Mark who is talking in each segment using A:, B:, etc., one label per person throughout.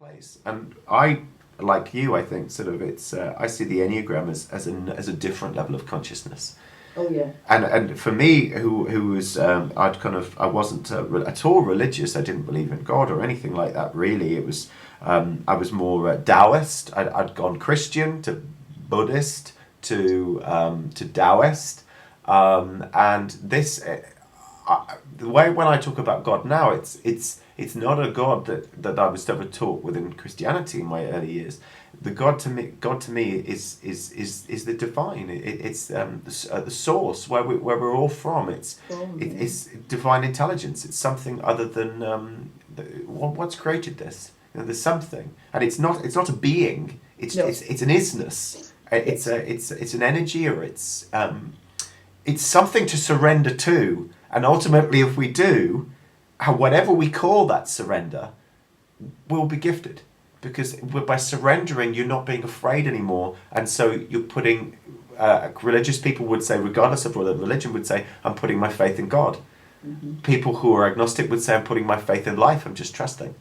A: place. And I, like you, I think sort of I see the Enneagram as a different level of consciousness.
B: Oh yeah.
A: And for me, who was I wasn't at all religious. I didn't believe in God or anything like that. Really, it was I was more Taoist. I'd gone Christian to Buddhist to Taoist, and this the way when I talk about God now, it's not a God that I was ever taught within Christianity in my early years. The God to me is the divine. It's the source where we're all from. It's divine intelligence. It's something other than what's created this. You know, there's something, and it's not a being. It's an isness. It's an energy, or it's something to surrender to. And ultimately, if we do, whatever we call that surrender, we'll be gifted. Because by surrendering, you're not being afraid anymore. And so you're putting, religious people would say, regardless of what the religion would say, I'm putting my faith in God. Mm-hmm. People who are agnostic would say, I'm putting my faith in life, I'm just trusting.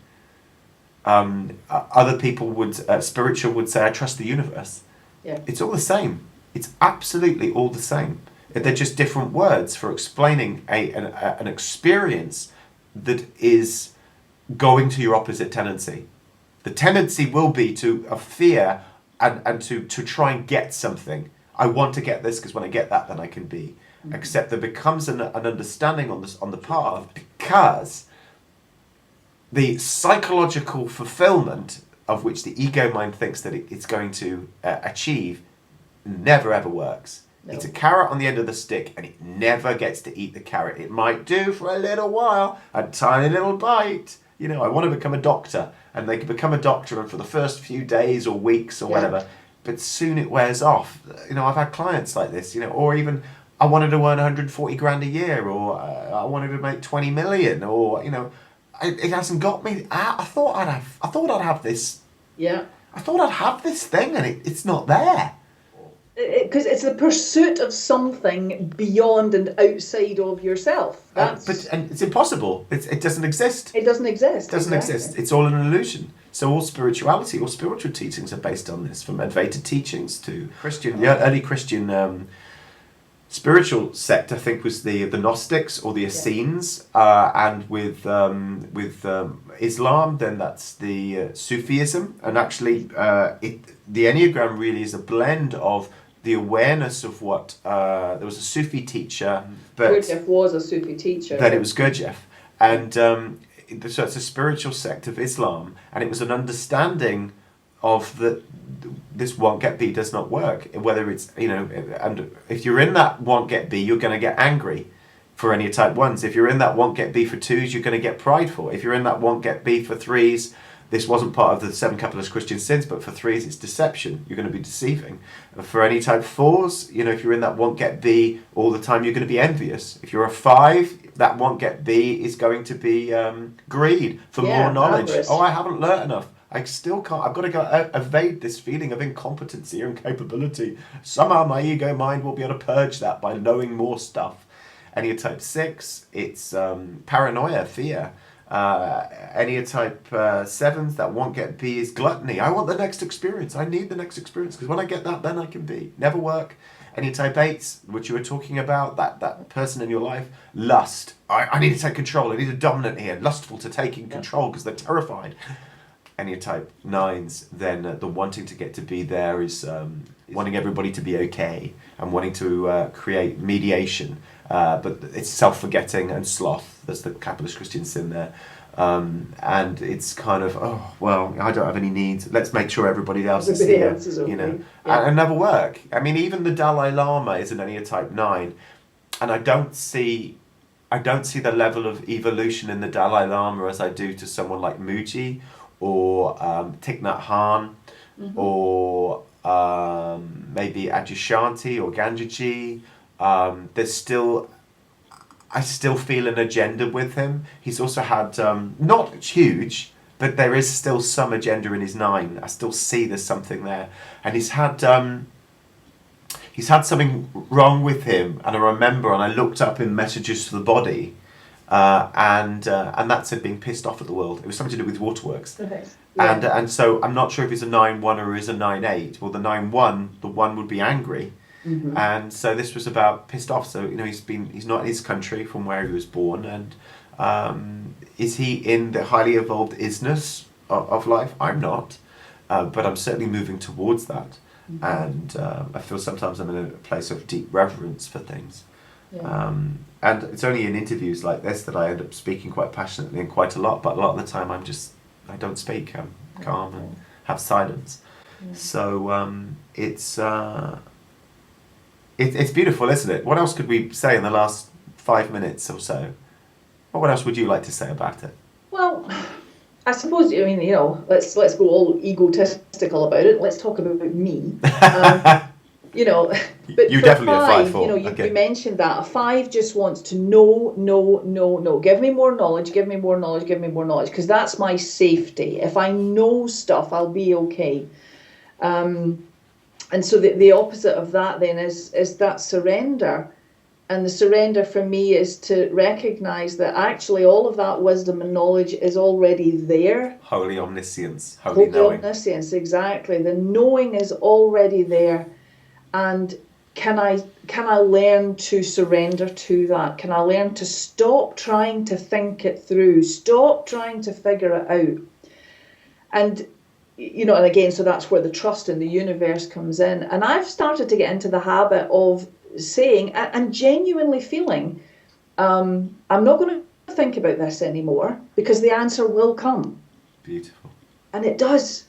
A: Other people would, spiritual would say, I trust the universe. Yeah. It's all the same. It's absolutely all the same. They're just different words for explaining an experience that is going to your opposite tendency. The tendency will be to fear and to try and get something. I want to get this because when I get that, then I can be. Mm-hmm. Except there becomes an understanding on the path, because the psychological fulfillment of which the ego mind thinks that it's going to achieve never ever works. No. It's a carrot on the end of the stick, and it never gets to eat the carrot. It might do for a little while, a tiny little bite. You know, I want to become a doctor, and they can become a doctor, and for the first few days or weeks or whatever, but soon it wears off. You know, I've had clients like this, you know, or even I wanted to earn 140 grand a year, or I wanted to make 20 million, or, you know, it hasn't got me. I thought I'd have this. Yeah. I thought I'd have this thing, and it's not there.
B: Because it's the pursuit of something beyond and outside of yourself.
A: But it's impossible. It doesn't exist.
B: It doesn't exist.
A: It doesn't exist. It's all an illusion. So all spirituality, all spiritual teachings are based on this, from Advaita teachings to Christian. The early Christian spiritual sect, I think, was the Gnostics or the Essenes, and with Islam, then that's the Sufism, and actually the Enneagram really is a blend of the awareness of what there was a Sufi teacher, but
B: Gurdjieff was a Sufi teacher.
A: That it was Gurdjieff, and so it's a spiritual sect of Islam, and it was an understanding of this want get B does not work. Whether it's, you know, and if you're in that want get B, you're going to get angry for any type ones. If you're in that want get B for twos, you're going to get prideful. If you're in that want get B for threes, this wasn't part of the 7 capitalist Christian sins, but for threes, it's deception. You're going to be deceiving. For any type fours, you know, if you're in that want get B all the time, you're going to be envious. If you're a 5, that want get B is going to be greed for more knowledge. Avarice. Oh, I haven't learnt enough. I still can't. I've got to evade this feeling of incompetency or incapability. Somehow my ego mind will be able to purge that by knowing more stuff. Any type 6, it's paranoia, fear. Any type 7s, that want get B is gluttony. I want the next experience. I need the next experience, because when I get that, then I can be. Never work. Any type 8s, which you were talking about, that person in your life, lust. I need to take control. I need a dominant here. Lustful to taking control because they're terrified. Any type 9s, then the wanting to get to be there is wanting everybody to be okay, and wanting to create mediation. But it's self-forgetting and sloth. That's the capitalist Christian sin there. And it's kind of, oh, well, I don't have any needs. Let's make sure everybody else is here. Okay. You know, and never work. I mean, even the Dalai Lama is an Enneatype 9, and I don't see the level of evolution in the Dalai Lama as I do to someone like Mooji, or Thich Nhat Hanh, or maybe Adyashanti or Gangaji. I still feel an agenda with him. He's also had, not huge, but there is still some agenda in his 9. I still see there's something there. And he's had something wrong with him. And I remember, and I looked up in Messages to the Body, and that said being pissed off at the world. It was something to do with waterworks. Okay.
B: Yeah.
A: And so I'm not sure if he's a 9-1 or he's a 9-8. Well, the 9-1, the 1 would be angry.
B: Mm-hmm.
A: And so this was about pissed off. So, he's not in his country from where he was born. And is he in the highly evolved isness of life? I'm not. But I'm certainly moving towards that.
B: Mm-hmm.
A: And I feel sometimes I'm in a place of deep reverence for things.
B: Yeah.
A: And it's only in interviews like this that I end up speaking quite passionately and quite a lot. But a lot of the time I don't speak. I'm calm and have silence.
B: Yeah.
A: So it's beautiful, isn't it? What else could we say in the last 5 minutes or so? Or what else would you like to say about it?
B: Well, I suppose, I mean, let's go all egotistical about it. Let's talk about me. But
A: You're
B: for
A: definitely a
B: 5,
A: 5-4. Okay.
B: you mentioned that a 5 just wants to know, no. Give me more knowledge, give me more knowledge, give me more knowledge, because that's my safety. If I know stuff, I'll be okay. And so the opposite of that then is that surrender. And the surrender for me is to recognize that actually all of that wisdom and knowledge is already there.
A: Holy omniscience, holy knowing.
B: Omniscience, exactly. The knowing is already there. And can I learn to surrender to that? Can I learn to stop trying to think it through, stop trying to figure it out? And and again, so that's where the trust in the universe comes in. And I've started to get into the habit of saying and genuinely feeling, I'm not going to think about this anymore because the answer will come.
A: Beautiful.
B: And it does.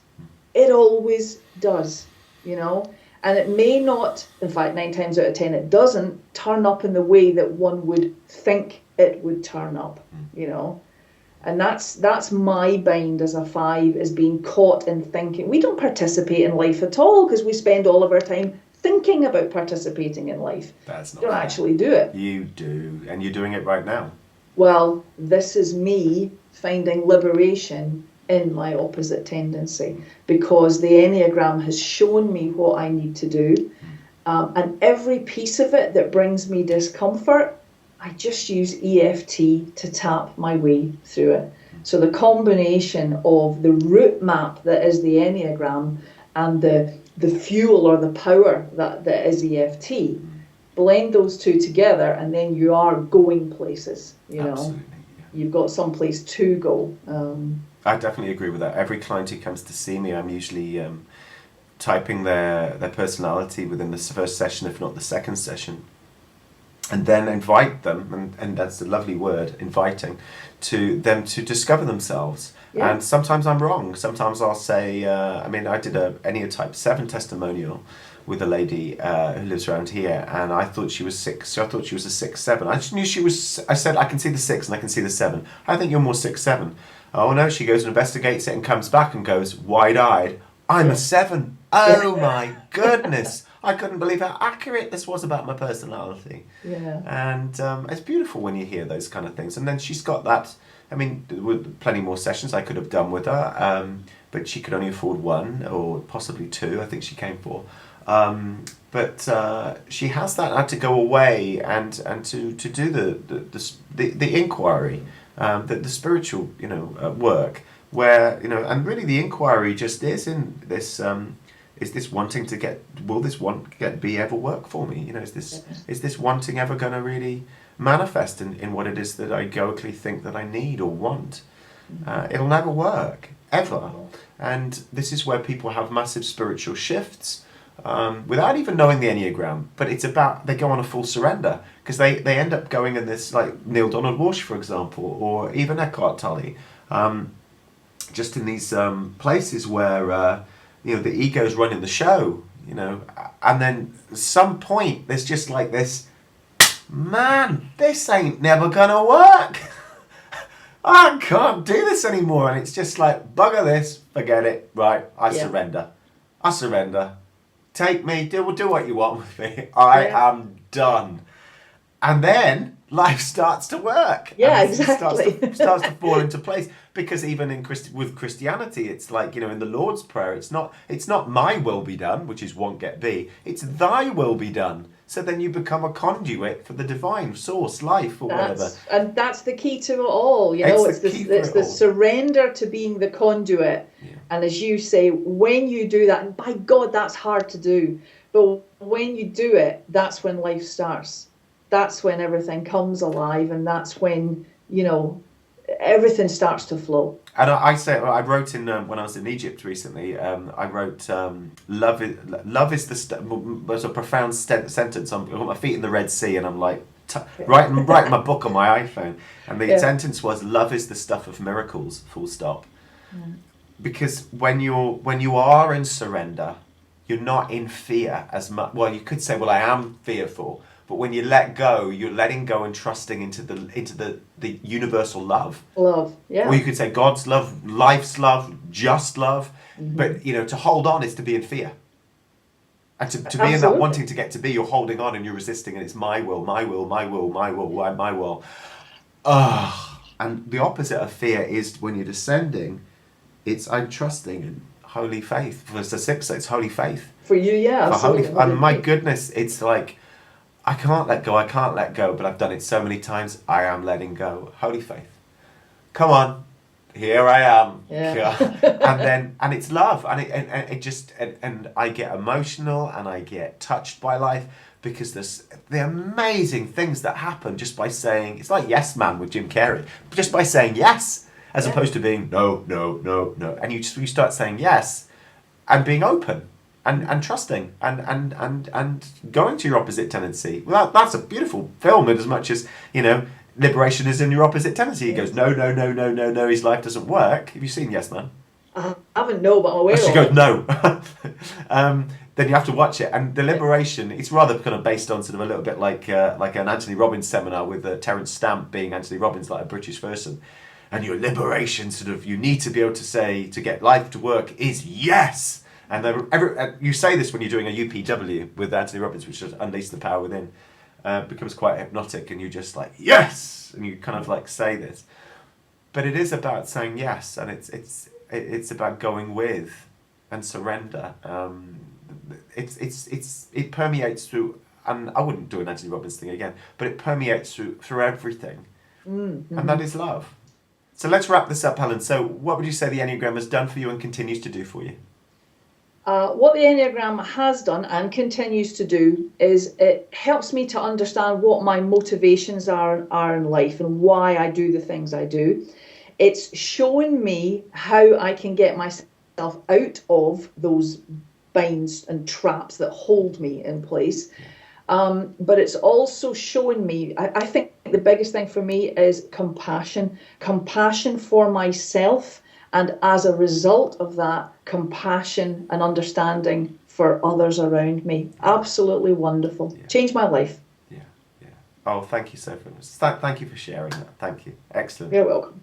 B: It always does, And it may not, in fact, 9 times out of 10, it doesn't turn up in the way that one would think it would turn up, And that's my bind as a 5, is being caught in thinking. We don't participate in life at all because we spend all of our time thinking about participating in life.
A: That's not
B: You don't
A: fair.
B: actually do it.
A: You do, and you're doing it right now.
B: Well, this is me finding liberation in my opposite tendency, because the Enneagram has shown me what I need to do, and every piece of it that brings me discomfort, I just use EFT to tap my way through it. So the combination of the route map that is the Enneagram and the fuel or the power that is EFT, blend those two together, and then you are going places.
A: Absolutely, yeah.
B: You've got someplace to go.
A: I definitely agree with that. Every client who comes to see me, I'm usually typing their personality within the first session, if not the second session, and then invite them, and that's a lovely word, inviting, to them to discover themselves. Yeah. And sometimes I'm wrong. Sometimes I'll say, I did a Enneatype 7 testimonial with a lady who lives around here, and I thought she was 6. So I thought she was a 6-7. I just knew she was. I said, I can see the 6 and I can see the 7. I think you're more 6-7. Oh no, she goes and investigates it and comes back and goes wide-eyed, I'm a 7. Oh my goodness. I couldn't believe how accurate this was about my personality.
B: Yeah.
A: And it's beautiful when you hear those kind of things. And then she's got that, with plenty more sessions I could have done with her, but she could only afford 1 or possibly 2, I think she came for. But she has that, had to go away and to do the inquiry, the spiritual work, where and really the inquiry just is in this. Is this wanting to get? Will this be ever work for me? Is this wanting ever going to really manifest in what it is that I egoically think that I need or want? It'll never work ever, and this is where people have massive spiritual shifts. Without even knowing the Enneagram, but it's about they go on a full surrender, because they end up going in this, like Neil Donald Walsh, for example, or even Eckhart Tolle, just in these places where the ego's running the show, and then at some point there's just like this, man, this ain't never gonna work. I can't do this anymore, and it's just like, bugger this, forget it, right, I surrender. Take me, do what you want with me. I am done. And then life starts to work.
B: Yeah,
A: and
B: exactly.
A: starts to fall into place. Because even in with Christianity, it's like, in the Lord's Prayer, it's not my will be done, which is won't get be. It's thy will be done. So then you become a conduit for the divine source, life, or whatever.
B: And that's the key to it all. It's the surrender to being the conduit.
A: Yeah.
B: And as you say, when you do that, and by God, that's hard to do. But when you do it, that's when life starts. That's when everything comes alive, and that's when, everything starts to flow.
A: And I wrote in when I was in Egypt recently. I wrote love is the was a profound sentence. I've got my feet in the Red Sea, and I'm like writing my book on my iPhone, and the sentence was, "Love is the stuff of miracles." Full stop. Yeah. Because when you are in surrender, you're not in fear as much. Well, you could say, "Well, I am fearful." But when you let go, you're letting go and trusting into the universal love.
B: Love, yeah.
A: Or you could say God's love, life's love, just love. Mm-hmm. But, to hold on is to be in fear. And to be in that wanting to get to be, you're holding on and you're resisting, and it's my will, my will, my will, my will, my will. And the opposite of fear is when you're descending, it's I'm trusting in holy faith. For the SIPs, it's holy faith.
B: For you, yeah.
A: For holy, and my goodness, it's like, I can't let go, but I've done it so many times, I am letting go. Holy faith. Come on, here I am. Yeah. and it's love, and I get emotional, and I get touched by life, because there's the amazing things that happen just by saying, it's like Yes Man with Jim Carrey, just by saying yes, as opposed to being no, and you start saying yes, and being open. And trusting and going to your opposite tendency. Well, that's a beautiful film, in as much as, liberation is in your opposite tendency. He goes, no, his life doesn't work. Have you seen Yes Man?
B: I haven't, no, but I'm aware of it.
A: She goes, no. Then you have to watch it. And the liberation, it's rather kind of based on sort of a little bit like an Anthony Robbins seminar with Terence Stamp being Anthony Robbins, like a British person. And your liberation, sort of, you need to be able to say, to get life to work, is yes. And you say this when you're doing a UPW with Anthony Robbins, which is Unleash the Power Within. Becomes quite hypnotic, and you just like, yes! And you kind of like say this. But it is about saying yes, and it's about going with and surrender. It permeates through, and I wouldn't do an Anthony Robbins thing again, but it permeates through everything. Mm-hmm. And that is love. So let's wrap this up, Helen. So what would you say the Enneagram has done for you and continues to do for you?
B: What the Enneagram has done and continues to do is it helps me to understand what my motivations are in life and why I do the things I do. It's showing me how I can get myself out of those binds and traps that hold me in place. But it's also showing me, I think the biggest thing for me is compassion for myself. And as a result of that, compassion and understanding for others around me. Absolutely wonderful. Yeah. Changed my life.
A: Yeah. Oh, thank you so much. Thank you for sharing that. Thank you. Excellent.
B: You're welcome.